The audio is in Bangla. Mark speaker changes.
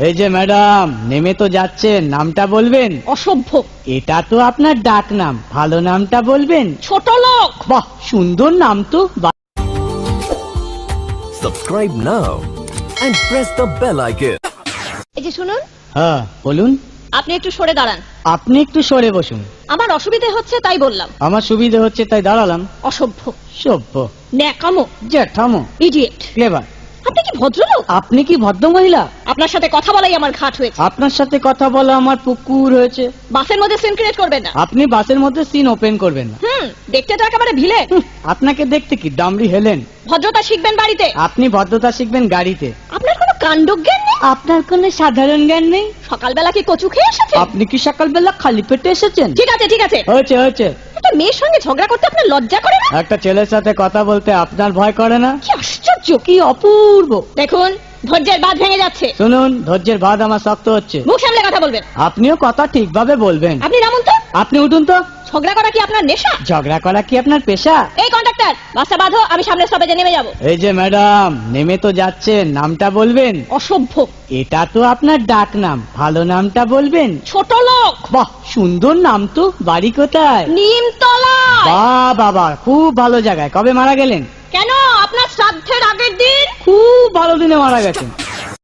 Speaker 1: এই যে ম্যাডাম, নেমে তো যাচ্ছেন, নামটা বলবেন?
Speaker 2: অসভ্য।
Speaker 1: এটা তো আপনার ডাক নাম, ভালো নামটা বলবেন?
Speaker 2: ছোট লোক।
Speaker 1: বাহ, সুন্দর নাম তো।
Speaker 3: Subscribe now and press the bell icon.
Speaker 2: এই যে শুনুন,
Speaker 1: হ্যাঁ বলুন।
Speaker 2: আপনি একটু সরে দাঁড়ান।
Speaker 1: আপনি একটু সরে বসুন।
Speaker 2: আমার অসুবিধে হচ্ছে তাই বললাম।
Speaker 1: আমার সুবিধে হচ্ছে তাই দাঁড়ালাম।
Speaker 2: অসভ্য,
Speaker 1: সভ্য,
Speaker 2: ন্যাকামো,
Speaker 1: জ্যাঠামো,
Speaker 2: ইডিয়েট।
Speaker 1: ক্লেভার।
Speaker 2: আপনি কি ভদ্রলোক?
Speaker 1: আপনি কি ভদ্র মহিলা?
Speaker 2: আপনার সাথে কথা বলাই আমার ঘাট হয়েছে।
Speaker 1: আপনার সাথে কথা বলা আমার পুকুর হয়েছে।
Speaker 2: বাসের মধ্যে সিন ক্রিয়েট করবেন না।
Speaker 1: আপনি বাসের মধ্যে সিন ওপেন করবেন না।
Speaker 2: দেখতে তো একেবারে ভিলে।
Speaker 1: আপনাকে দেখতে কি ডামরি হেলেন?
Speaker 2: ভদ্রতা শিখবেন বাড়িতে।
Speaker 1: আপনি ভদ্রতা শিখবেন গাড়িতে।
Speaker 2: আপনার কোনো কাণ্ডজ্ঞান নেই।
Speaker 1: আপনার কোনো সাধারণ জ্ঞান নেই।
Speaker 2: সকালবেলা কি কচু খেয়ে এসেছেন?
Speaker 1: আপনি কি সকালবেলা খালি পেটে এসেছেন?
Speaker 2: ঠিক আছে ঠিক আছে,
Speaker 1: হয়েছে হয়েছে।
Speaker 2: একটা মেয়ের সঙ্গে ঝগড়া করতে আপনার লজ্জা করে না?
Speaker 1: একটা ছেলের সাথে কথা বলতে আপনার ভয় করে না?
Speaker 2: কি আশ্চর্য,
Speaker 1: কি অপূর্ব।
Speaker 2: দেখুন ধৈর্যের বাঁধ ভেঙে যাচ্ছে।
Speaker 1: শুনুন, ধৈর্যের বাঁধ আমার শক্ত হচ্ছে।
Speaker 2: মুখ সামলে কথা বলবেন।
Speaker 1: আপনিও কথা ঠিকভাবে বলবেন।
Speaker 2: আপনি নামুন তো।
Speaker 1: আপনি উঠুন তো।
Speaker 2: ঝগড়া করা কি আপনার নেশা?
Speaker 1: ঝগড়া করা কি আপনার পেশা?
Speaker 2: এই কন্ডাক্টর, বাসটা বাঁধো, আমি সামনের স্টপেজে নেমে যাব।
Speaker 1: এই যে ম্যাডাম, নেমে তো যাচ্ছেন, নামটা বলবেন?
Speaker 2: অসভ্য,
Speaker 1: এটা তো আপনার ডাক নাম, ভালো নামটা বলবেন?
Speaker 2: ছোট লোক।
Speaker 1: বাহ, সুন্দর নাম তো। বাড়ি কোথায়?
Speaker 2: নিমতলা।
Speaker 1: বাহ বাবা, খুব ভালো জায়গায়। কবে মারা গেলেন?
Speaker 2: কেন, আপনার শ্রাদ্ধের আগের দিন।
Speaker 1: খুব ভালো দিনে মারা গেছেন।